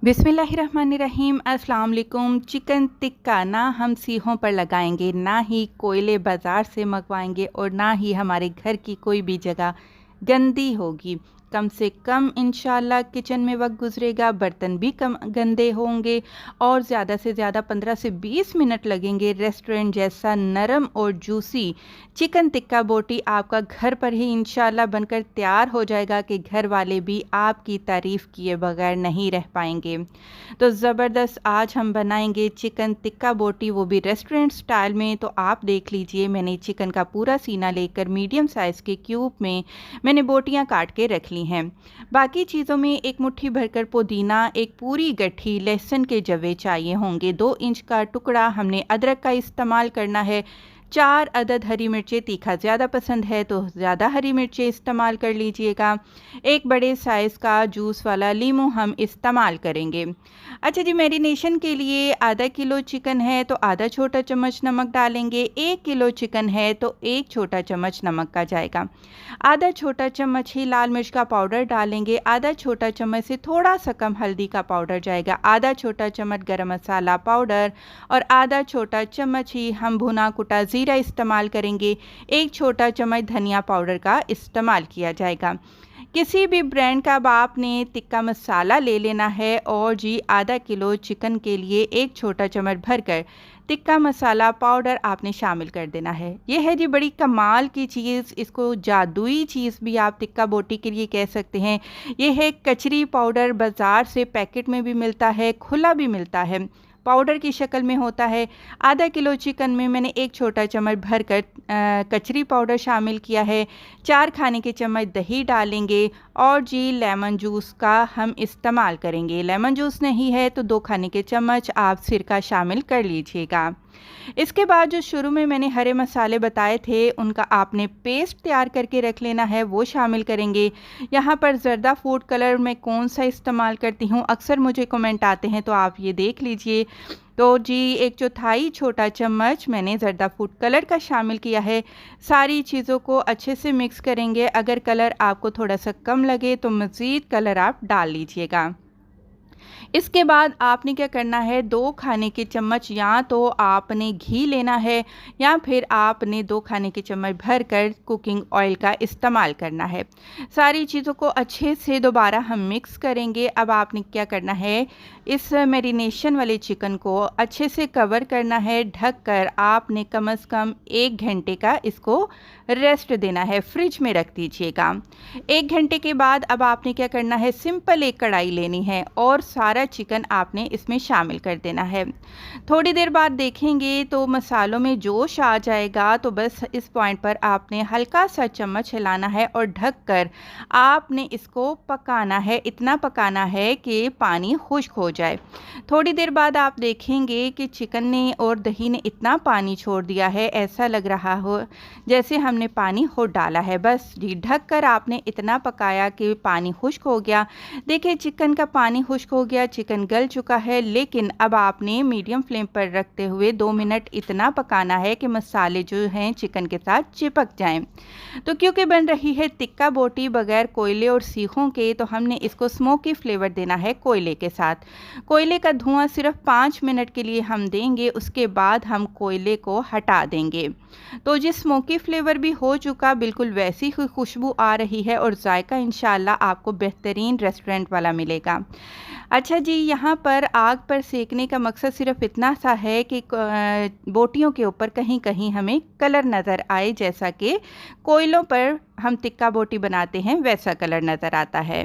बिस्मिल्लाहिर्रहमानिर्रहीम। अस्सलाम वालेकुम। चिकन टिक्का ना हम सीहों पर लगाएंगे, ना ही कोयले बाज़ार से मंगवाएंगे और ना ही हमारे घर की कोई भी जगह गंदी होगी। कम से कम इंशाल्लाह किचन में वक्त गुजरेगा, बर्तन भी कम गंदे होंगे और ज़्यादा से ज़्यादा 15 से 20 मिनट लगेंगे। रेस्टोरेंट जैसा नरम और जूसी चिकन टिक्का बोटी आपका घर पर ही इंशाल्लाह बनकर तैयार हो जाएगा कि घर वाले भी आपकी तारीफ़ किए बगैर नहीं रह पाएंगे। तो ज़बरदस्त आज हम बनाएंगे चिकन टिक्का बोटी, वो भी रेस्टोरेंट स्टाइल में। तो आप देख लीजिए, मैंने चिकन का पूरा सीना लेकर मीडियम साइज़ के क्यूब में मैंने बोटियां काट के रख ली हैं। बाकी चीज़ों में एक मुट्ठी भरकर पुदीना, एक पूरी गट्ठी लहसुन के जवे चाहिए होंगे, 2 इंच का टुकड़ा हमने अदरक का इस्तेमाल करना है, 4 अदद हरी मिर्चें, तीखा ज़्यादा पसंद है तो ज़्यादा हरी मिर्चें इस्तेमाल कर लीजिएगा, एक बड़े साइज़ का जूस वाला लीमू हम इस्तेमाल करेंगे। अच्छा जी, मैरिनेशन के लिए आधा किलो चिकन है तो आधा छोटा चम्मच नमक डालेंगे, 1 किलो चिकन है तो 1 छोटा चम्मच नमक का जाएगा, आधा छोटा चम्मच ही लाल मिर्च का पाउडर डालेंगे, आधा छोटा चम्मच से थोड़ा सा कम हल्दी का पाउडर जाएगा, आधा छोटा चम्मच गरम मसाला पाउडर और आधा छोटा चम्मच ही हम भुना कुटा ज़ीरा इस्तेमाल करेंगे, 1 छोटा चम्मच धनिया पाउडर का इस्तेमाल किया जाएगा। किसी भी ब्रांड का अब आपने टिक्का मसाला ले लेना है और जी आधा किलो चिकन के लिए 1 छोटा चम्मच भरकर टिक्का मसाला पाउडर आपने शामिल कर देना है। ये है जी बड़ी कमाल की चीज़, इसको जादुई चीज़ भी आप टिक्का बोटी के लिए कह सकते हैं। ये है कचरी पाउडर, बाज़ार से पैकेट में भी मिलता है, खुला भी मिलता है, पाउडर की शक्ल में होता है। आधा किलो चिकन में मैंने 1 छोटा चम्मच भरकर कचरी पाउडर शामिल किया है, 4 खाने के चम्मच दही डालेंगे और जी लेमन जूस का हम इस्तेमाल करेंगे। लेमन जूस नहीं है तो 2 खाने के चम्मच आप सिरका शामिल कर लीजिएगा। इसके बाद जो शुरू में मैंने हरे मसाले बताए थे उनका आपने पेस्ट तैयार करके रख लेना है, वो शामिल करेंगे। यहाँ पर ज़र्दा फूड कलर मैं कौन सा इस्तेमाल करती हूँ, अक्सर मुझे कमेंट आते हैं, तो आप ये देख लीजिए। तो जी 1/4 छोटा चम्मच मैंने ज़र्दा फूड कलर का शामिल किया है। सारी चीज़ों को अच्छे से मिक्स करेंगे। अगर कलर आपको थोड़ा सा कम लगे तो मज़ीद कलर आप डाल लीजिएगा। इसके बाद आपने क्या करना है, 2 खाने के चम्मच या तो आपने घी लेना है या फिर आपने 2 खाने के चम्मच भरकर कुकिंग ऑयल का इस्तेमाल करना है। सारी चीज़ों को अच्छे से दोबारा हम मिक्स करेंगे। अब आपने क्या करना है, इस मैरिनेशन वाले चिकन को अच्छे से कवर करना है, ढककर आपने कम से कम 1 घंटे का इसको रेस्ट देना है, फ्रिज में रख दीजिएगा। 1 घंटे के बाद अब आपने क्या करना है, सिंपल एक कढ़ाई लेनी है और सारा चिकन आपने इसमें शामिल कर देना है। थोड़ी देर बाद देखेंगे तो मसालों में जोश आ जाएगा, तो बस इस पॉइंट पर आपने हल्का सा चम्मच हिलाना है और ढककर आपने इसको पकाना है। इतना पकाना है कि पानी खुश्क हो जाए। थोड़ी देर बाद आप देखेंगे कि चिकन ने और दही ने इतना पानी छोड़ दिया है, ऐसा लग रहा हो जैसे हमने पानी हो डाला है। बस जी ढककर आपने इतना पकाया कि पानी खुश्क हो गया। देखिए चिकन का पानी खुश्क हो गया, चिकन गल चुका है, लेकिन अब आपने मीडियम फ्लेम पर रखते हुए 2 मिनट इतना पकाना है कि मसाले जो हैं चिकन के साथ चिपक जाएं। तो क्योंकि बन रही है टिक्का बोटी बगैर कोयले और सीखों के, तो हमने इसको स्मोकी फ्लेवर देना है कोयले के साथ। कोयले का धुआं सिर्फ 5 मिनट के लिए हम देंगे, उसके बाद हम कोयले को हटा देंगे। तो जिस स्मोकी फ्लेवर भी हो चुका, बिल्कुल वैसी ही खुशबू आ रही है और जायका इंशाल्लाह आपको बेहतरीन रेस्टोरेंट वाला मिलेगा। अच्छा जी, यहाँ पर आग पर सेकने का मकसद सिर्फ इतना सा है कि बोटियों के ऊपर कहीं कहीं हमें कलर नज़र आए, जैसा कि कोयलों पर हम टिक्का बोटी बनाते हैं वैसा कलर नज़र आता है।